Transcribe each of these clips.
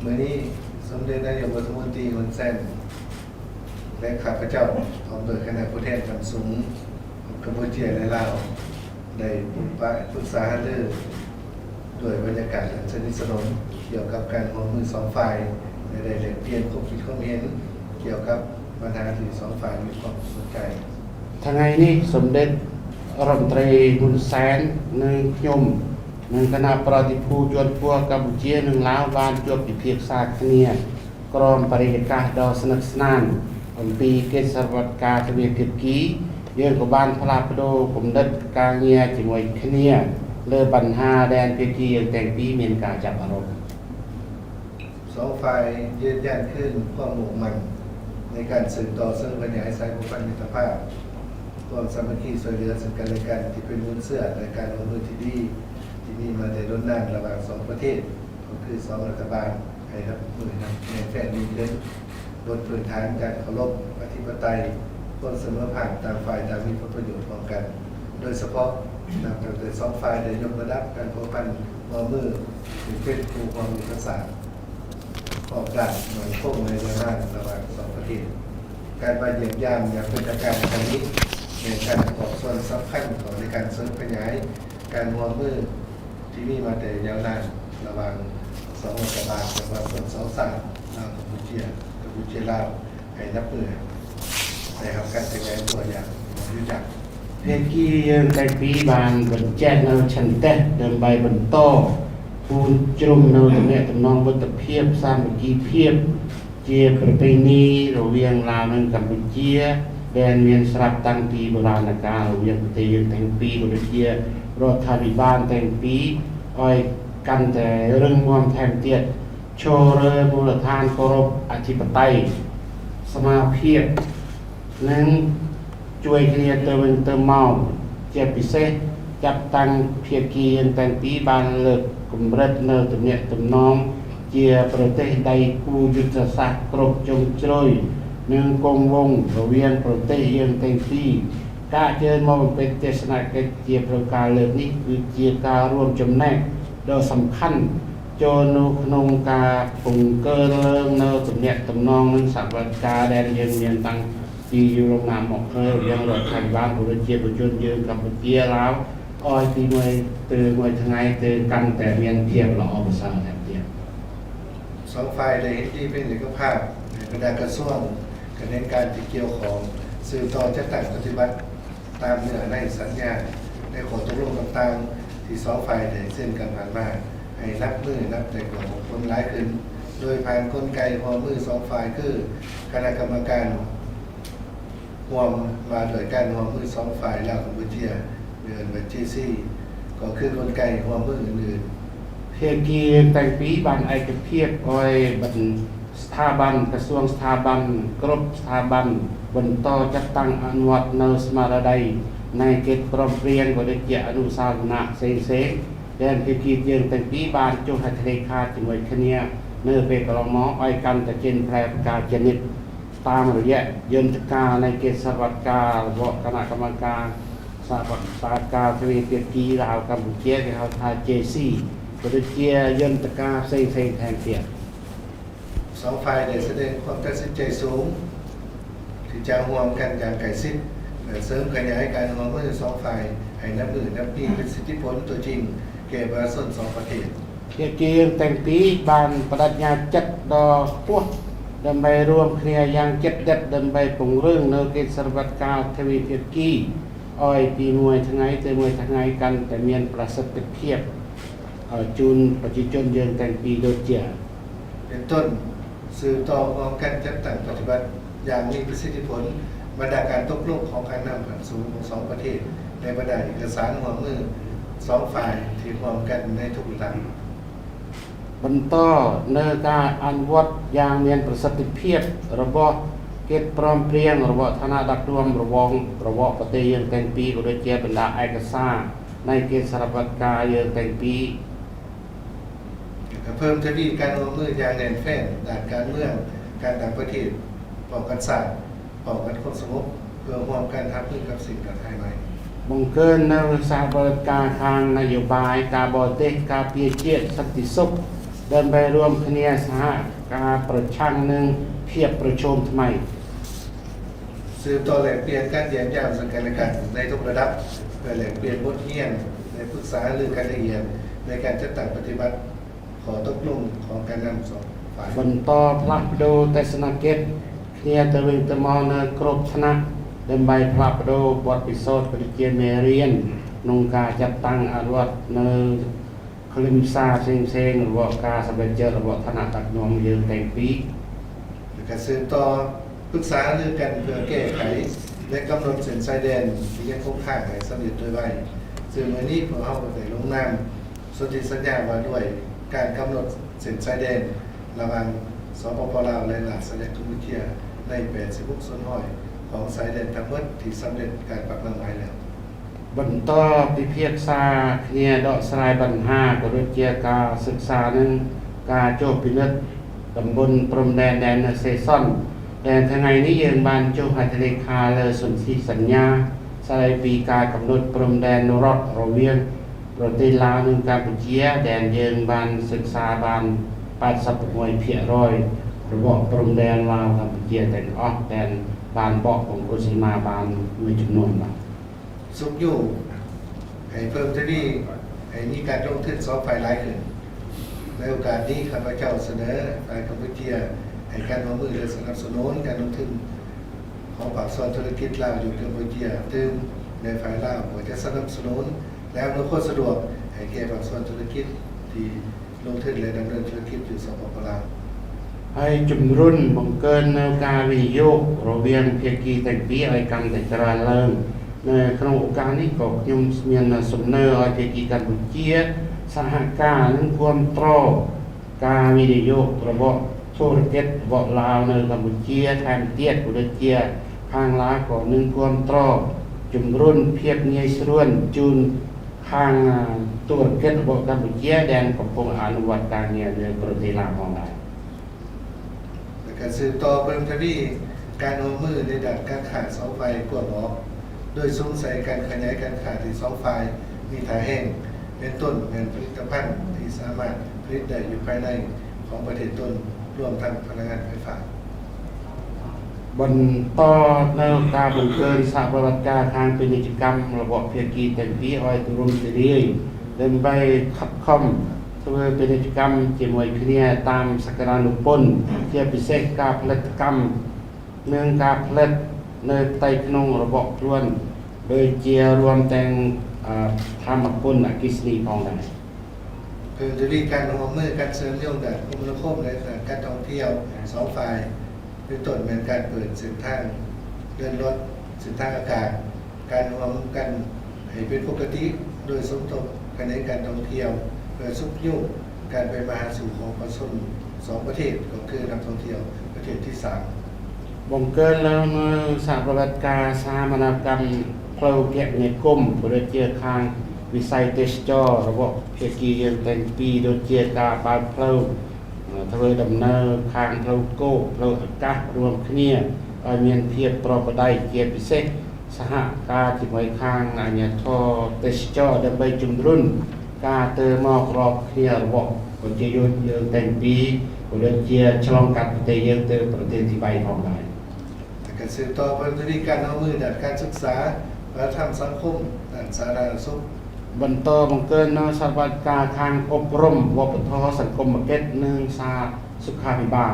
มื้อนี้สมเด็จนายกรัฐมนตรีฮุนเซนและข้าพเจ้าพร้อมโดยคณะผู้แทนชั้นสูงของกัมพูชาและลาวได้ปรึกษาหารือด้วยบรรยากาศอันสนิทสนมเกี่ยวกับการร่วมมือ2ฝ่ายในได้แลกเปลี่ยนความคิดความเห็นเกี่ยวกับปัญหาที่2ฝ่ายมีความสนใจថ្ងៃនេះសម្ដេចរដ្ឋមន្ត្រីហ៊ុនសែននិងខ្ញុំនិងគណៈប្រតិភូជាន់ខ្ពស់កម្ពុជានិងឡាវបានជួបពិភាក្សាគ្នាក្រោមបរិយាកាសដ៏ស្និទ្ធស្នាលអំពីកិច្ចសហប្រតិបត្តិការទ្វេភាគីយើងក៏បានផ្លាស់ប្ដូរគំនិតការងារជាមួយគ្នាលើបញ្ហាដែនភាគីទាំងពីរមានការចាប់អារម្មណ៍2ฝ่ายยืนยันขึ้นความมุ่งมั่นในการสืบต่อเสริมขยายสายสัมพันธ์มิตรภาพความสามัคคีช่วยเหลือซึ่งกันและกันที่เป็นหุ้นเสื้อในการร่วมมือที่ดีที่มีมาแต่ล้นนานระหว่าง2ประเทศก็คือ2รัฐบาลให้รับมือในแฟนดินเดินบนพื้นฐานการเคารพอธิปไตยความเสมอภาคต่างฝ่ายต่างมีผลประโยชน์ร่วมกันโดยเฉพาะนับตั้งแต่2ฝ่ายได้ยกระดับการพัวพันร่วมมือเป็นผู้ความมีทักษะออกด้านหน่วยคงในระหว่าง2ประเทศการมาเยี่ยมยามอย่างเป็นทางการครั้งนี้ในการประกอบส่วนสำคัญของในการเสริมขยายการร่วมมือที่มีมาแต่ยาวนานระหว่าง2รัฐบาลระหว่าง2ชาติลาวกัมพูชาลาวให้นับมือในการขยายตัวอย่างรู้จักភាគីយើងទាំងពីរបានបញ្ជាក់នៅឆន្ទៈដើម្បីបន្តពូនជ្រុំនៅទំនាក់ទំនងមិត្តភាពសាមគ្គីភាពជាប្រពៃណីរវាងឡាវនិងកម្ពុជាដែលមានស្រាប់តាំងពីបុរាណកាលរវាងប្រទេសយើងទាំងពីរក៏ដូចជារដ្ឋាភិបាលទាំងពីរឲ្យកាន់តែរឹងមាំថែមទៀតចូលរើមូលដ្ឋានគោរពអធិបតេយ្យសមាភាពនិងជួយគ្នាទៅវិញទៅមកជាពិសេសចាប់តាំងភាគីទាំងពីរបានលើកកម្រិតនៅទំនាក់ទំនងជាប្រទេសដៃគូយុទ្ធសាស្ត្រគ្រប់ជ្រុងជ្រោយនិងគង់វង្សរវាងប្រទេសយើងទាំងពីរការជើញមកបំពេញទស្សនកិច្ចជាប្រការលើកនេះគឺជាការរួមចំណែកដ៏សំខាន់ចូលនៅក្នុងការពង្កើនឡើងនៅទំនាក់ទំនងនិងសហប្រតិការដែលយើងមានតាំងពីយូរណាស់មកហើយយ៉ាងរដ្ឋាភិបាលប្រជាជនយើងកម្ពុជាឡាវឲ្យទីមួយទៅមួយថ្ងៃទៅកាន់តែមានភាពល្អប្រសើរថែមទៀត2ฝ่ายได้เห็นที่เป็นเอกภาพในบรรดากระทรวงการในการที่เกี่ยวของสืบต่อจัดตั้งปฏิบัติตามเนื้อในสัญญาในข้อตกลงต่างๆที่2ฝ่ายได้เซ็นกันผ่านมาให้นับมือนับแต่ของคนหลายขึ้นโดยผ่านกลไกร่วมมือ2ฝ่ายคือคณะกรรมการรวมมาโดยการร่วมมือ2ฝ่ายลาวกัมพูชาเดือนบัญชีซี่ก็คือกลไกร่วมมืออื่นๆភាគីទាំងពីរបានឯកភាពឲ្យស្ថាប័នក្រសួងស្ថាប័នគ្រប់ស្ថាប័នបន្តចាត់តាំងអនុវត្តនៅស្មារតីនៃកិច្ចព្រមព្រៀងក៏ដូចជាអនុសាសនាផ្សេងៗដែលភាគីយើងទាំងពីរបានចុះហត្ថលេខាជាមួយគ្នានៅពេលកន្លងមកឲ្យកាន់តែចេញផ្លែផ្កាជានិច្ចតាមរយៈយន្តការនៃកិច្ចសហប្រតិការរបស់គណៈកម្មការសហប្រតិការទ្វេភាគីឡាវកម្ពុជាគេហៅថា JC ក៏ដូចជាយន្តការផ្សេងៗថែមទៀត2ฝ่ายได้แสดงความตัดสินใจสูงที่จะร่วมกันอย่างใกล้ชิดเสริมขยายการร่วมมือ2ฝ่ายให้นับมือนับปีเป็นสิทธิผลตัวจริงแก่ประชาชน2ประเทศភាគីទាំងពីរបានបដិញ្ញាចិត្តដ៏ខ្ពស់ដើម្បីរួមគ្នាយ៉ាងជិតដិតដើម្បីពង្រឹងនៅកិច្ចសហប្រតិការទ្វេភាគីឲ្យពីមួយថ្ងៃទៅមួយថ្ងៃកាន់តែមានប្រសិទ្ធភាពជូនប្រជាជនយើងទាំងពីរដូចជាเป็นต้นสืบต่อร่วมกันจัดตั้งปฏิบัติอย่างมีประสิทธิผลบรรดาการตกลงของการนำผ่านสู่ของ2ประเทศในบรรดาเอกสารร่วมมือ2ฝ่ายที่ร่วมกันในทุกระดับបន្តនៅការអនុវត្តយ៉ាងមានប្រសិទ្ធភាពរបស់កិច្ចព្រមព្រៀងរបស់ឋានៈដឹកនាំរបស់ប្រទេសយើងទាំងពីរក៏ដូចជាបណ្ដាឯកសារในកិច្ចសហប្រតិការយើងទាំងពីរเพิ่มทวีการร่วมมืออย่างแน่นแฟ้นด้านการเมืองการต่างประเทศป้องกันศาสตร์ป้องกันความสงบเพื่อร่วมกันรับมือกับสิ่งท้าทายใหม่បង្កើននៅសហប្រតិការខាងនយោបាយការបរទេសការពារជាតិសន្តិសុខ เดินไปรวมคณีสหการประชังหนึ่งเพียบประชมทำไม สืบต่อแหล่งเปลี่ยนการเยี่ยมยามซึ่งกันและกันในทุกระดับเพื่อแหล่งเปลี่ยนบทเรียนในปรึกษาหรือการละเอียดในการจัดตั้งปฏิบัติขอตกลงของการนำสองฝ่าย បន្តផ្លាស់ប្ដូរទស្សនកិច្ចគ្នាទៅវិញទៅមកនៅគ្រប់ថ្នាក់ដើម្បីផ្លាស់ប្ដូរបទពិសោធន៍ប្រជាមេរៀនក្នុងការចាត់តាំងអនុវត្តនៅខ្លឹមសារផ្សេងៗរបស់ការសម្រេចចិត្តរបស់ឋានៈដឹកនាំយើងទាំងពីរ การสืบต่อปรึกษาหรือกันเพื่อแก้ไขและกำหนดเส้นชายแดนที่ยังคงค้างให้สำเร็จโดยไวซึ่งวันนี้พวกเราได้ลงนามสนธิสัญญาว่าด้วยการกำหนดเส้นชายแดนระหว่างสปป.ลาวและราชอาณาจักรกัมพูชาใน86ส่วนห้อยของชายแดนทั้งหมดที่สำเร็จการปักหลักไว้แล้ว បន្តពិភាក្សាគ្នាដកស្រាយបញ្ហាក៏ដូចជាការសិក្សានឹងការចុះពិនិត្យតំបន់ព្រំដែនដែនសេសនតែថ្ងៃនេះយើងបានចុះហត្ថលេខាលើសន្ធិសញ្ញាស្តីពីការកំណត់ព្រំដែនរដ្ឋរវាងប្រទេសឡាវនិងកម្ពុជាដែលយើងបានសិក្សាបាន 86% របស់ព្រំដែនឡាវកម្ពុជាទាំងអស់ដែលបានបកของអូសីមាបានមួយចំនួនបាទ สุขอยู่ให้เพิ่มที่นี่ให้มีการลงทุน2ฝ่ายหลายขึ้นในโอกาสนี้ข้าพเจ้าเสนอฝ่ายกัมพูชาให้การร่วมมือและสนับสนุนการลงทุนของภาคส่วนธุรกิจลาวอยู่กัมพูชาซึ่งในฝ่ายลาวก็จะสนับสนุนและอำนวยความสะดวกให้แก่ภาคส่วนธุรกิจที่ลงทุนและดำเนินธุรกิจอยู่สปป.ลาว ហើយជំរុញបង្កើននៅការវិនិយោគរវាងភាគីទាំងពីរឲ្យកាន់តែច្រើនឡើងនៅក្នុងឱកាសនេះក៏ខ្ញុំមានសំណើឲ្យភាគីកម្ពុជាសហការនិងគាំទ្រការវិនិយោគរបស់ធុរកិច្ចរបស់ឡាវនៅកម្ពុជាថែមទៀតក៏ដូចជាខាងឡាវក៏នឹងគាំទ្រជំរុញភាពងាយស្រួលជូនខាងធុរកិច្ចរបស់កម្ពុជាដែលកំពុងអនុវត្តការងារនៅប្រទេសឡាវផងដែរ การสืบต่อเพิ่มทวีการร่วมมือในด้านการค้า2ฝ่ายกวดล้อมโดยสงสัยการขยายการค้าที่2ฝ่ายมีท่าแห่งเป็นต้นเป็นผลิตภัณฑ์ที่สามารถผลิตได้อยู่ภายในของประเทศตนรวมทั้งพลังงานไฟฟ้า បន្តនៅការបង្កើនសហប្រតិបត្តិការខាងពាណិជ្ជកម្មរបស់ភាគីទាំងពីរឲ្យទូលំទូលាយដើម្បីខិតខំធ្វើពាណិជ្ជកម្មជាមួយគ្នាតាមសក្តានុពលជាពិសេសការផលិតកម្មនិងការផលិតនៅផ្ទៃក្នុងរបស់ខ្លួនដូចជារួមទាំងធម្មពលអគ្គិសនីផងដែរ เพิ่มทวีการร่วมมือการเสริมโยงด้านคมนาคมและการท่องเที่ยว2ฝ่ายเป็นต้นเป็นการเปิดเส้นทางเดินรถเส้นทางอากาศการรวมกันให้เป็นปกติโดยสมทบกันในการท่องเที่ยวเพื่อสุขยุ่งการไปมาหาสู่ของประชาชน2ประเทศก็คือนักท่องเที่ยวประเทศที่3 បង្កើនឡើងនៅសហប្រតិបត្តិការសាមញ្ញកម្មផ្លូវគមនាគមន៍ក៏ដូចជាខាងវិស័យទេសចរណ៍របស់ភាគីយើងទាំងពីរដូចជាការបើកផ្លូវធ្វើដំណើរខាងផ្លូវគោកផ្លូវអាកាសរួមគ្នាឲ្យមានភាពប្រក្រតីជាពិសេសសហការជាមួយខាងអាជ្ញាធរទេសចរណ៍ដើម្បីជំរុញការទៅមករកគ្នារបស់ប្រជាជនយើងទាំងពីរក៏ដូចជាឆ្លងកាត់ប្រទេសយើងទៅប្រទេសទី3ផងដែរ การสืบต่อเพิ่มทวีการร่วมมือด้านการศึกษาวัฒนธรรมสังคมด้านสาธารณสุข បន្តបង្កើននៅសវត្ថិការខាងអប់រំវប្បធម៌សង្គមគិច្ចនិងសាសុខាភិបាល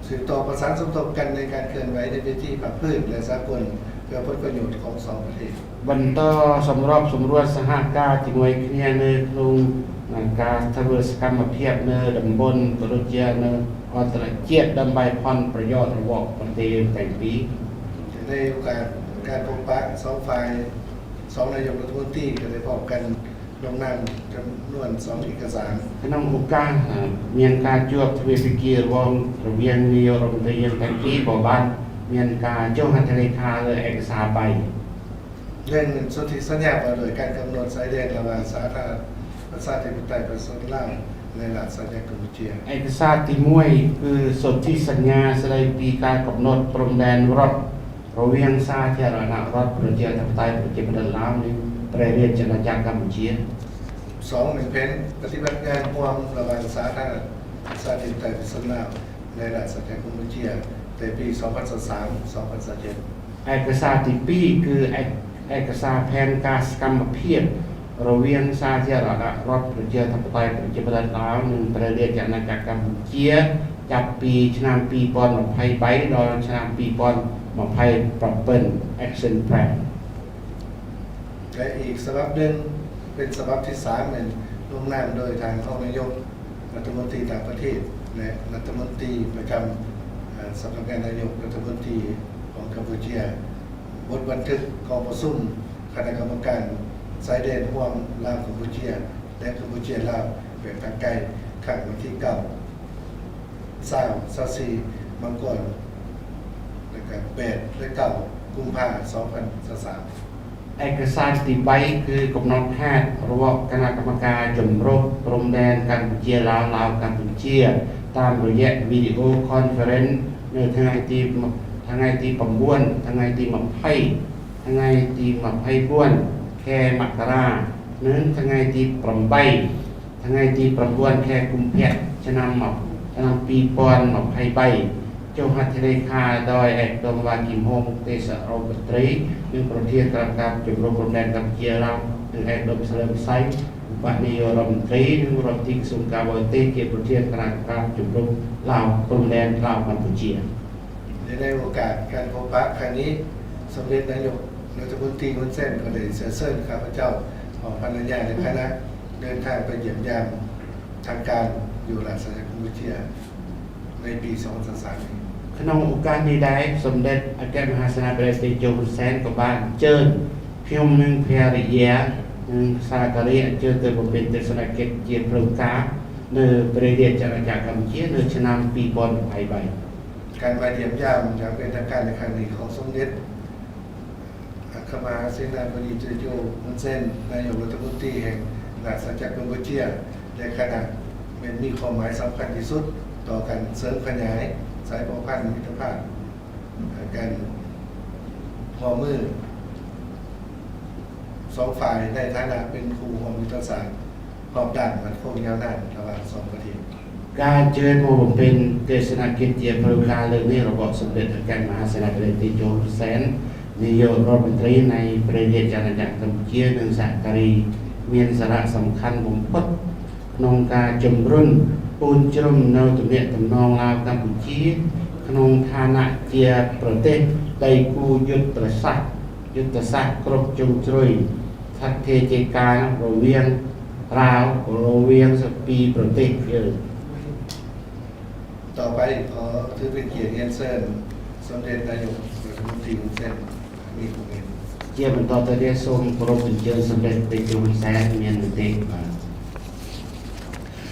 สืบต่อประสานสมทบกันในการเคลื่อนไหวในพื้นที่ภาคพื้นและสากลเพื่อผลประโยชน์ของ2ประเทศ បន្តសម្របសម្រួលសហការជាមួយគ្នានៅក្នុងការធ្វើសកម្មភាពនៅតំបន់ក៏ដូចជានៅអន្តរជាតិដើម្បីផនប្រយោជន៍របស់ប្រទេសយើងទាំងពីរ ในโอกาสการพบปะ2ฝ่าย2นายกรัฐมนตรีก็ได้พบกันลงนามจำนวน2เอกสาร ក្នុងឱកាសមានការជួបទ្វេភាគីរវាងនាយករដ្ឋមន្ត្រីយើងទាំងពីរក៏បានមានការចុះហត្ថលេខាលើឯកសារ3 เรื่องสนธิสัญญาว่าโดยการกำหนดชายแดนระหว่างสาธารณรัฐประชาธิปไตยประชาชนลาวและราชอาณาจักรกัมพูชา ឯកសារទី1គឺសន្ធិសញ្ញាស្តីពីការកំណត់ព្រំដែនរដ្ឋរវាងសាធារណរដ្ឋប្រជាធិបតេយ្យប្រជាប្រដ្ឋឡាវនិងព្រះរាជាណាចក្រកម្ពុជា ส 2เป็นเพนปฏิบัติงานร่วมระหว่างสาธารณรัฐประชาธิปไตยพิษณุโลกในราชอาณาจักรกัมพูชาในปี 2023-2027 เอกสารที่2คือเอกสารแผนการสกรรมเพียบระเวียงสาธารณรัฐประชาธิปไตยประชาธิปไตยลาวនិងប្រទេសអាណាចក្រកម្ពុជាចាប់ពីឆ្នាំ2023ដល់ឆ្នាំ2027 Action Plan และอีกฉบับหนึ่งเป็นฉบับที่3เป็นลงนามโดยทางรองนายกรัฐมนตรีต่างประเทศและรัฐมนตรีประจำสำนักงานนายกรัฐมนตรีของกัมพูชาบทบันทึกกองประชุมคณะกรรมการสายแดนร่วมลาวกัมพูชาและกัมพูชาลาวแบบทางไกลครั้งวันที่9-24มังกรและก็8และ9กุมภาพันธ์2023 เอกสารที่3คือกำหนดหาดระบบคณะกรรมการจมรบพรมแดนกัมพูชาลาวลาวกัมพูชาตามระยะวิดีโอคอนเฟอเรนซ์ในថ្ងៃទី9ថ្ងៃទី20ថ្ងៃទី24ខែមករានិងថ្ងៃទី8ថ្ងៃទី9ខែកុម្ភៈឆ្នាំ2023ចុះហត្ថលេខាដោយឯកឧត្តមវ៉ាគីមហុងទេសរដ្ឋមន្ត្រីនិងប្រធានគណៈកម្មការជំរុំព្រំដែនកម្ពុជាឡៅនិងឯកឧត្តមស្រីវិស័យឧបនាយករដ្ឋមន្ត្រីនិងរដ្ឋមន្ត្រីក្រសួងការបរទេសជាប្រធានគណៈកម្មការជំរុំឡៅព្រំដែនឡៅកម្ពុជាในโอกาสการพบปะครั้งนี้สมเด็จนายกรัฐมนตรีฮุนเซนก็ได้เชิญข้าพเจ้าของภรรยาและคณะเดินทางไปเยี่ยมยามทางการอยู่ราชอาณาจักรกัมพูชาในปี 2023 ក្នុងឱកាសនេះដែរសម្ដេចអគ្គមហាសេនាបតីតេជោហ៊ុនសែនក៏បានអញ្ជើញខ្ញុំនិងភរិយានិងសាការីអញ្ជើញទៅបំពេញទស្សនកិច្ចជាផ្លូវការនៅព្រះរាជាណាចក្រកម្ពុជានៅឆ្នាំ2023การมาเยี่ยมยามอย่างเป็นทางการในครั้งนี้ของสมเด็จอัครมหาเสนาบดีเตโชฮุนเซนนายกรัฐมนตรีแห่งราชอาณาจักรกัมพูชาในขณะเป็นมีความหมายสำคัญที่สุดต่อการเสริมขยายสายสัมพันธ์มิตรภาพการร่วมมือ2ฝ่ายในฐานะเป็นคู่ร่วมยุทธศาสตร์รอบด้านมั่นคงยาวนานระหว่าง2ประเทศការជឿមកបំពេញទេសនកិច្ចជាផ្លូវការលើកនេះរបស់សម្ដេចអគ្គមហាសេនាបតីតេជោហ៊ុនសែននាយករដ្ឋមន្ត្រីនៃព្រះរាជាណាចក្រកម្ពុជានិងសហការីមានសារៈសំខាន់បំផុតក្នុងការជំរុញពូនជ្រុំនៅទំនាក់ទំនងឡាវកម្ពុជាក្នុងឋានៈជាប្រទេសដៃគូយុទ្ធសាស្ត្រគ្រប់ជ្រុងជ្រោយស្ថិតថេរជាការរវាងពីប្រទេសយើងต่อไปขอถือเป็นเกียรติเรียนเชิญสมเด็จนายกรัฐมนตรีฮุนเซนมีความเห็นជាបន្តទៅទៀតសូមគោរពអញ្ជើញសម្ដេចតេជោហ៊ុនសែនមានមតិ